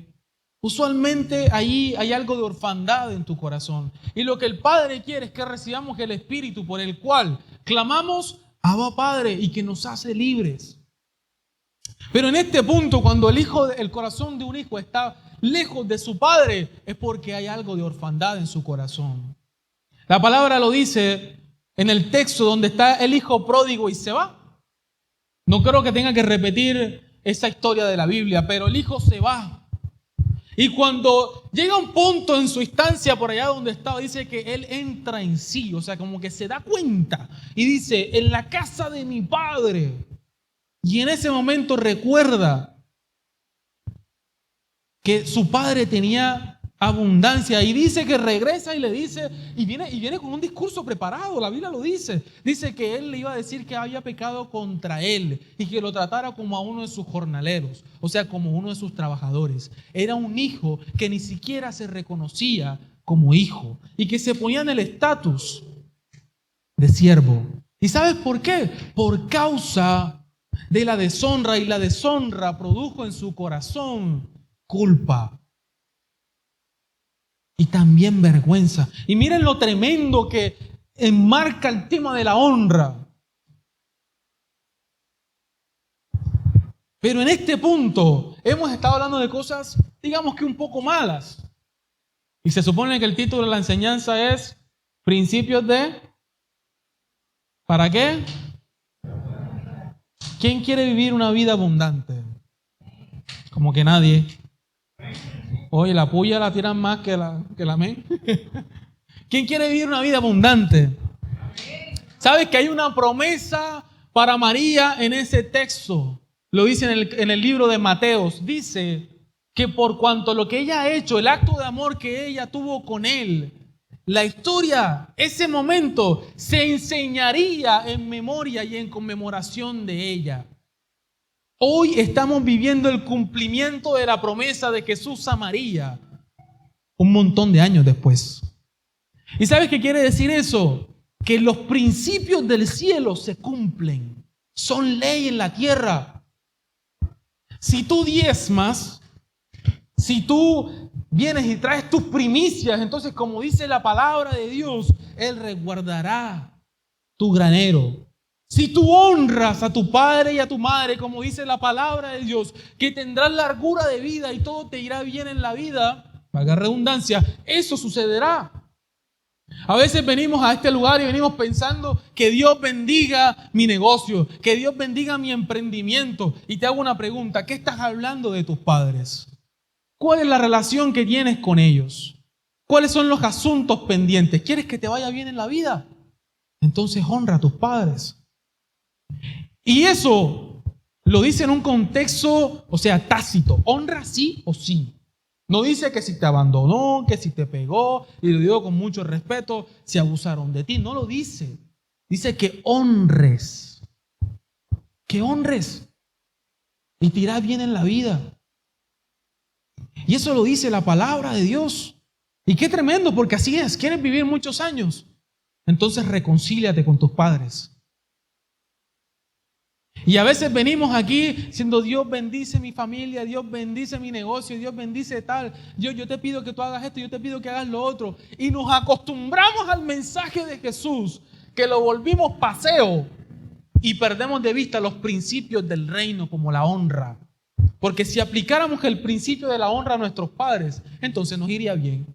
usualmente ahí hay algo de orfandad en tu corazón. Y lo que el Padre quiere es que recibamos el Espíritu por el cual clamamos, Abba Padre, y que nos hace libres. Pero en este punto, cuando el corazón de un hijo está lejos de su padre, es porque hay algo de orfandad en su corazón. La palabra lo dice en el texto donde está el hijo pródigo y se va. No creo que tenga que repetir esa historia de la Biblia, pero el hijo se va. Y cuando llega un punto en su instancia por allá donde estaba, dice que él entra en sí, o sea, como que se da cuenta y dice, en la casa de mi padre. Y en ese momento recuerda que su padre tenía abundancia y dice que regresa y le dice, y viene con un discurso preparado, la Biblia lo dice. Dice que él le iba a decir que había pecado contra él y que lo tratara como a uno de sus jornaleros, o sea, como uno de sus trabajadores. Era un hijo que ni siquiera se reconocía como hijo y que se ponía en el estatus de siervo. ¿Y sabes por qué? Por causa de la deshonra, y la deshonra produjo en su corazón culpa y también vergüenza. Y miren lo tremendo que enmarca el tema de la honra. Pero en este punto hemos estado hablando de cosas, digamos que un poco malas. Y se supone que el título de la enseñanza es Principios de... ¿Para qué? ¿Quién quiere vivir una vida abundante? Como que nadie. Oye, la puya la tiran más que la men. ¿Quién quiere vivir una vida abundante? ¿Sabes que hay una promesa para María en ese texto? Lo dice en el libro de Mateos. Dice que por cuanto lo que ella ha hecho, el acto de amor que ella tuvo con él, la historia, ese momento, se enseñaría en memoria y en conmemoración de ella. Hoy estamos viviendo el cumplimiento de la promesa de Jesús a María, un montón de años después. ¿Y sabes qué quiere decir eso? Que los principios del cielo se cumplen, son ley en la tierra. Si tú diezmas, si tú vienes y traes tus primicias, entonces como dice la palabra de Dios, Él resguardará tu granero. Si tú honras a tu padre y a tu madre, como dice la palabra de Dios, que tendrás largura de vida y todo te irá bien en la vida, valga redundancia, eso sucederá. A veces venimos a este lugar y venimos pensando que Dios bendiga mi negocio, que Dios bendiga mi emprendimiento. Y te hago una pregunta, ¿qué estás hablando de tus padres? ¿Cuál es la relación que tienes con ellos? ¿Cuáles son los asuntos pendientes? ¿Quieres que te vaya bien en la vida? Entonces honra a tus padres. Y eso lo dice en un contexto, tácito. Honra sí o sí. No dice que si te abandonó, que si te pegó, y lo digo con mucho respeto, si abusaron de ti. No lo dice. Dice que honres. Que honres. Y te irá bien en la vida. Y eso lo dice la palabra de Dios. Y qué tremendo, porque así es. ¿Quieres vivir muchos años? Entonces reconcíliate con tus padres. Y a veces venimos aquí diciendo, Dios bendice mi familia, Dios bendice mi negocio, Dios bendice tal. Yo te pido que tú hagas esto, yo te pido que hagas lo otro. Y nos acostumbramos al mensaje de Jesús, que lo volvimos paseo y perdemos de vista los principios del reino como la honra. Porque si aplicáramos el principio de la honra a nuestros padres, entonces nos iría bien.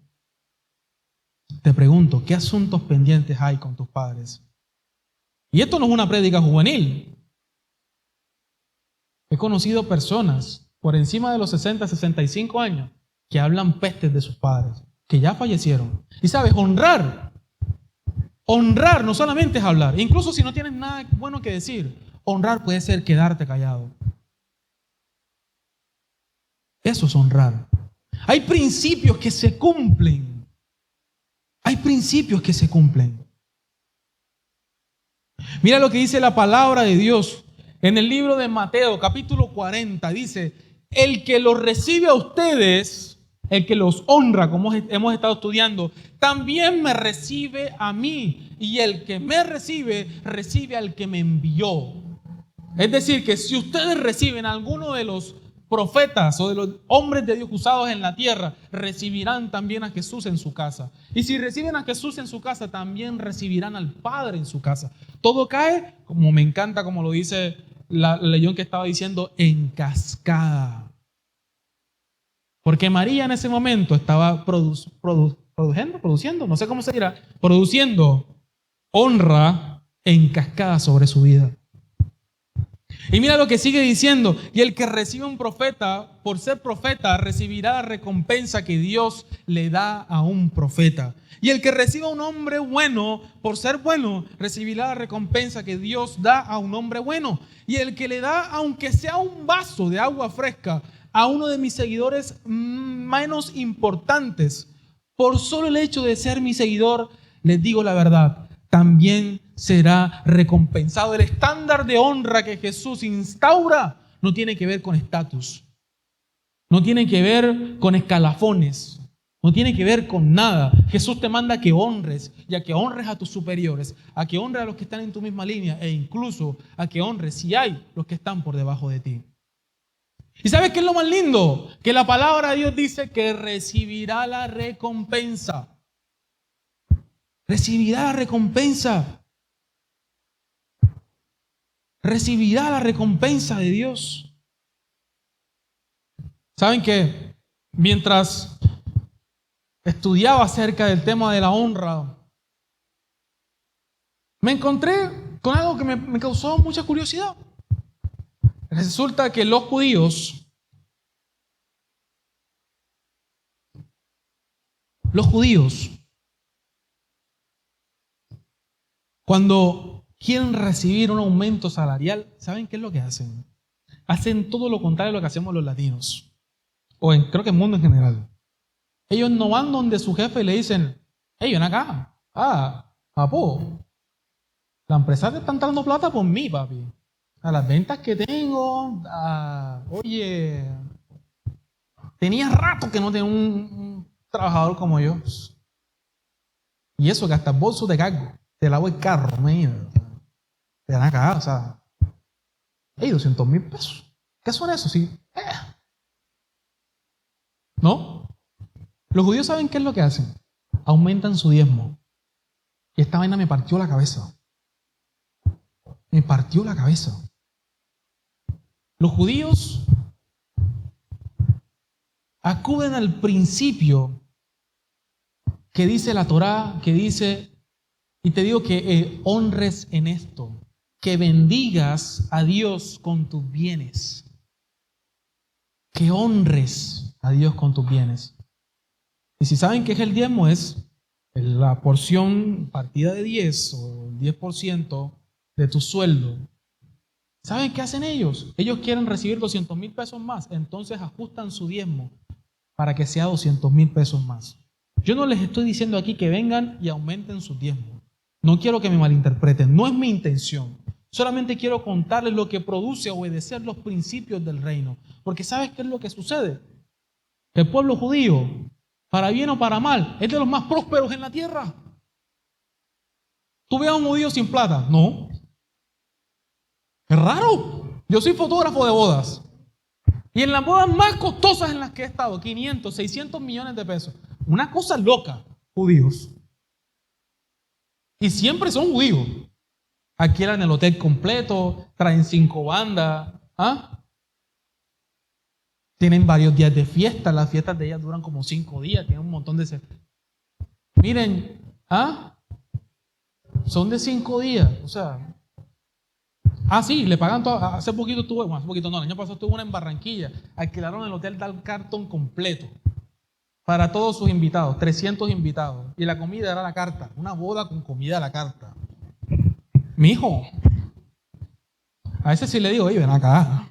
Te pregunto, ¿qué asuntos pendientes hay con tus padres? Y esto no es una prédica juvenil. He conocido personas por encima de los 60, 65 años que hablan pestes de sus padres, que ya fallecieron. Y sabes, honrar no solamente es hablar, incluso si no tienes nada bueno que decir, honrar puede ser quedarte callado. Eso es honrar. Hay principios que se cumplen. Hay principios que se cumplen. Mira lo que dice la palabra de Dios. En el libro de Mateo, capítulo 40, dice, el que los recibe a ustedes, el que los honra, como hemos estado estudiando, también me recibe a mí. Y el que me recibe, recibe al que me envió. Es decir, que si ustedes reciben a alguno de los profetas o de los hombres de Dios usados en la tierra, recibirán también a Jesús en su casa. Y si reciben a Jesús en su casa, también recibirán al Padre en su casa. Todo cae, como me encanta, como lo dice la leyón que estaba diciendo, en cascada. Porque María en ese momento estaba produciendo, no sé cómo se dirá, produciendo honra en cascada sobre su vida. Y mira lo que sigue diciendo, y el que recibe un profeta, por ser profeta, recibirá la recompensa que Dios le da a un profeta. Y el que reciba a un hombre bueno, por ser bueno, recibirá la recompensa que Dios da a un hombre bueno. Y el que le da, aunque sea un vaso de agua fresca, a uno de mis seguidores menos importantes, por solo el hecho de ser mi seguidor, les digo la verdad, también será recompensado. El estándar de honra que Jesús instaura no tiene que ver con estatus, no tiene que ver con escalafones, no tiene que ver con nada. Jesús te manda a que honres y a que honres a tus superiores, a que honres a los que están en tu misma línea e incluso a que honres si hay los que están por debajo de ti. ¿Y sabes qué es lo más lindo? Que la palabra de Dios dice que recibirá la recompensa. Recibirá la recompensa. Recibirá la recompensa de Dios. ¿Saben qué? Mientras estudiaba acerca del tema de la honra, me encontré con algo que me causó mucha curiosidad. Resulta que los judíos Los judíos, cuando quieren recibir un aumento salarial, ¿saben qué es lo que hacen? Hacen todo lo contrario de lo que hacemos los latinos. Creo que el mundo en general. Ellos no van donde su jefe y le dicen, hey, ven acá. Papo, la empresa te está entrando plata por mí, papi. A las ventas que tengo, oye, tenía rato que no tenía un trabajador como yo. Y eso que hasta el bolso te cargo, te lavo el carro, me ven acá, o sea, hey, 200,000 pesos. ¿Qué son esos? Sí. ¿No? Los judíos saben qué es lo que hacen. Aumentan su diezmo. Y esta vaina me partió la cabeza. Me partió la cabeza. Los judíos acuden al principio que dice la Torá, que dice, y te digo que honres en esto, que bendigas a Dios con tus bienes. Que honres a Dios con tus bienes. Y si saben qué es el diezmo, es la porción partida de 10 o 10% de tu sueldo. ¿Saben qué hacen ellos? Ellos quieren recibir 200,000 pesos más, entonces ajustan su diezmo para que sea 200,000 pesos más. Yo no les estoy diciendo aquí que vengan y aumenten su diezmo. No quiero que me malinterpreten, no es mi intención. Solamente quiero contarles lo que produce obedecer los principios del reino. Porque ¿sabes qué es lo que sucede? El pueblo judío, para bien o para mal, es de los más prósperos en la tierra. ¿Tú ves a un judío sin plata? No. Es raro. Yo soy fotógrafo de bodas. Y en las bodas más costosas en las que he estado, 500, 600 millones de pesos. Una cosa loca, judíos. Y siempre son judíos. Alquilan el hotel completo, traen 5 bandas. Tienen varios días de fiesta. Las fiestas de ellas duran como 5 días. Tienen un montón de... Miren, son de 5 días. O sea... sí, le pagan todo. Hace poquito el año pasado estuve en Barranquilla. Alquilaron el hotel Dal Carton completo para todos sus invitados, 300 invitados. Y la comida era a la carta, una boda con comida a la carta. Mi hijo, a ese sí le digo, oye, ven acá.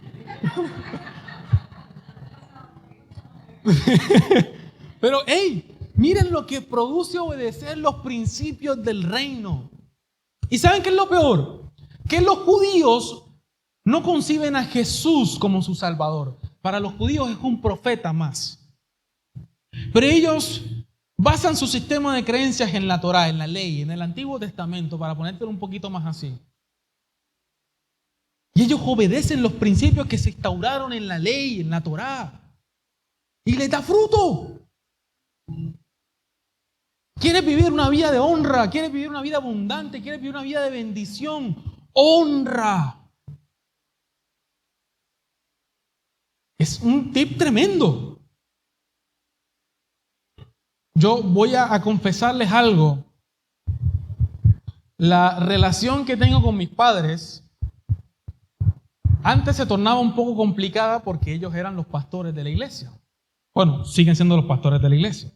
Pero, miren lo que produce obedecer los principios del reino. ¿Y saben qué es lo peor? Que los judíos no conciben a Jesús como su Salvador. Para los judíos es un profeta más. Pero ellos basan su sistema de creencias en la Torá, en la ley, en el Antiguo Testamento, para ponértelo un poquito más así. Y ellos obedecen los principios que se instauraron en la ley, en la Torá. Y les da fruto. ¿Quieres vivir una vida de honra? ¿Quieres vivir una vida abundante? ¿Quieres vivir una vida de bendición? Honra. Es un tip tremendo. Yo voy a confesarles algo. La relación que tengo con mis padres antes se tornaba un poco complicada porque ellos eran los pastores de la iglesia. Bueno, siguen siendo los pastores de la iglesia.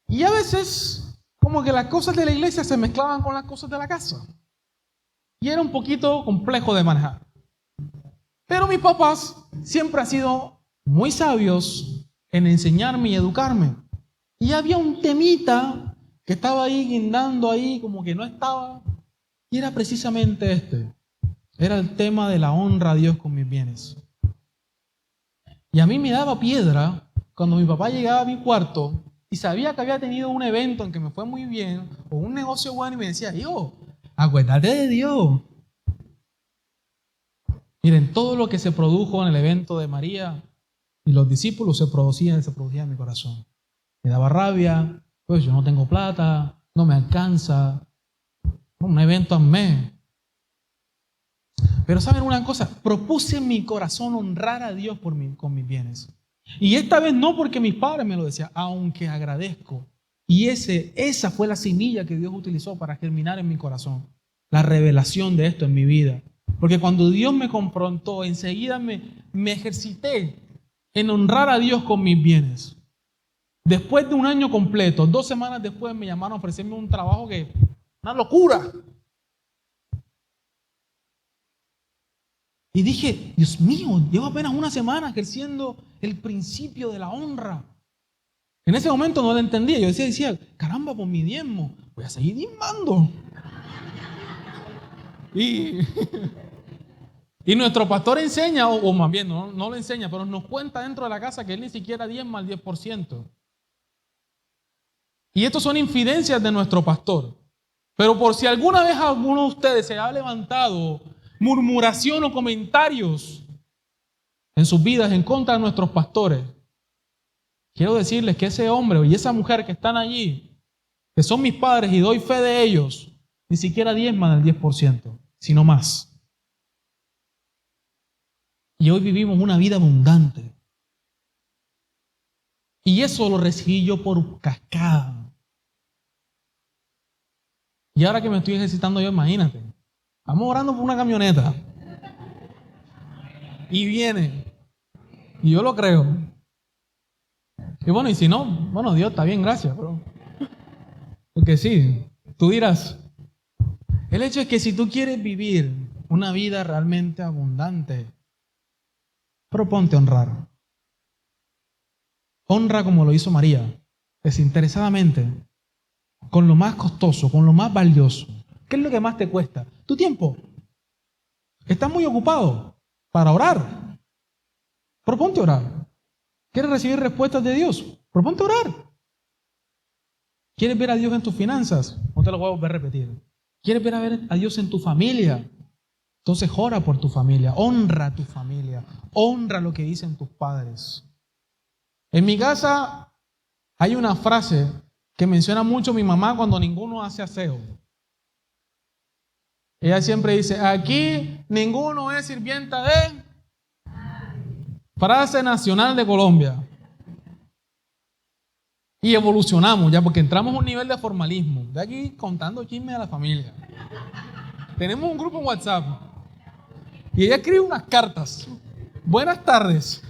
Y a veces, como que las cosas de la iglesia se mezclaban con las cosas de la casa. Y era un poquito complejo de manejar. Pero mis papás siempre han sido muy sabios en enseñarme y educarme. Y había un temita que estaba ahí guindando ahí, como que no estaba. Y era precisamente este. Era el tema de la honra a Dios con mis bienes. Y a mí me daba piedra cuando mi papá llegaba a mi cuarto y sabía que había tenido un evento en que me fue muy bien, o un negocio bueno, y me decía, hijo, acuérdate de Dios. Miren, todo lo que se produjo en el evento de María y los discípulos se producía en mi corazón. Me daba rabia, pues yo no tengo plata, no me alcanza, un evento al mes. Pero ¿saben una cosa? Propuse en mi corazón honrar a Dios con mis bienes. Y esta vez no porque mis padres me lo decían, aunque agradezco. Y esa fue la semilla que Dios utilizó para germinar en mi corazón. La revelación de esto en mi vida. Porque cuando Dios me confrontó, enseguida me ejercité en honrar a Dios con mis bienes. Después de un año completo, 2 semanas después me llamaron a ofrecerme un trabajo que, una locura. Y dije, Dios mío, llevo apenas una semana ejerciendo el principio de la honra. En ese momento no lo entendía. Yo decía, caramba, por mi diezmo, voy a seguir diezmando. Y nuestro pastor enseña, o más bien no lo enseña, pero nos cuenta dentro de la casa que él ni siquiera diezma al 10%. Y estos son infidencias de nuestro pastor. Pero por si alguna vez alguno de ustedes se ha levantado murmuración o comentarios en sus vidas en contra de nuestros pastores, quiero decirles que ese hombre y esa mujer que están allí, que son mis padres y doy fe de ellos, ni siquiera diezman el 10%, sino más. Y hoy vivimos una vida abundante. Y eso lo recibí yo por cascada. Y ahora que me estoy ejercitando yo, imagínate, estamos orando por una camioneta. Y viene. Y yo lo creo. Y bueno, y si no, bueno, Dios, está bien, gracias, bro. Porque sí, tú dirás, el hecho es que si tú quieres vivir una vida realmente abundante, proponte honrar. Honra como lo hizo María, desinteresadamente, con lo más costoso, con lo más valioso. ¿Qué es lo que más te cuesta? Tu tiempo. Estás muy ocupado para orar. Proponte orar. ¿Quieres recibir respuestas de Dios? Proponte orar. ¿Quieres ver a Dios en tus finanzas? No te lo voy a volver a repetir. ¿Quieres ver a Dios en tu familia? Entonces ora por tu familia, honra a tu familia, honra lo que dicen tus padres. En mi casa hay una frase que menciona mucho mi mamá cuando ninguno hace aseo. Ella siempre dice, aquí ninguno es sirvienta de... Frase nacional de Colombia. Y evolucionamos ya porque entramos a un nivel de formalismo. De aquí contando chismes a la familia. Tenemos un grupo en WhatsApp. Y ella escribe unas cartas. Buenas tardes.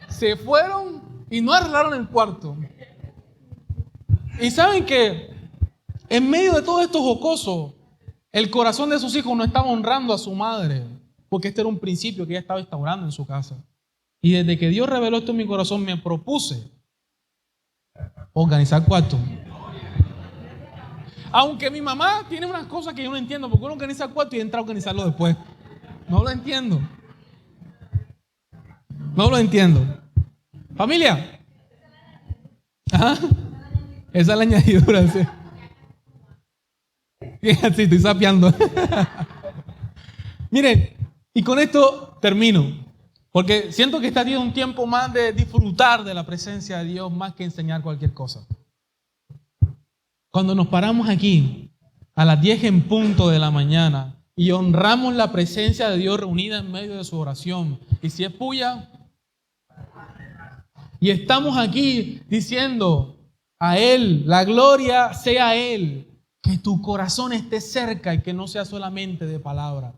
Se fueron y no arreglaron el cuarto. Y saben que en medio de todo esto jocoso, el corazón de sus hijos no estaba honrando a su madre. Porque este era un principio que ella estaba instaurando en su casa. Y desde que Dios reveló esto en mi corazón, me propuse organizar cuarto. Aunque mi mamá tiene unas cosas que yo no entiendo, porque uno organiza el cuarto y entra a organizarlo después. No lo entiendo. No lo entiendo. Familia. Ajá. Esa es la añadidura. Sí, sí, estoy sapeando. Miren, y con esto termino. Porque siento que está teniendo un tiempo más de disfrutar de la presencia de Dios más que enseñar cualquier cosa. Cuando nos paramos aquí a las 10 en punto de la mañana y honramos la presencia de Dios reunida en medio de su oración, y si es puya, y estamos aquí diciendo a Él, la gloria sea a Él, que tu corazón esté cerca y que no sea solamente de palabra.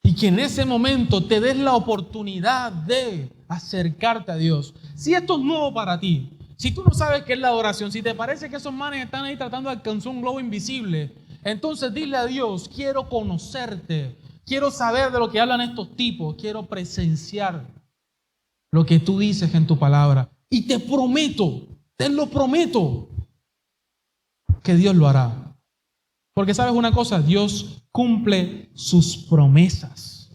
Y que en ese momento te des la oportunidad de acercarte a Dios. Si esto es nuevo para ti, si tú no sabes qué es la adoración, si te parece que esos manes están ahí tratando de alcanzar un globo invisible, entonces dile a Dios, quiero conocerte, quiero saber de lo que hablan estos tipos, quiero presenciar lo que tú dices en tu palabra. Y te prometo, te lo prometo, que Dios lo hará. Porque sabes una cosa, Dios cumple sus promesas.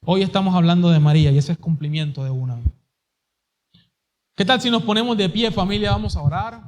Hoy estamos hablando de María y ese es cumplimiento de una. ¿Qué tal si nos ponemos de pie, familia? Vamos a orar.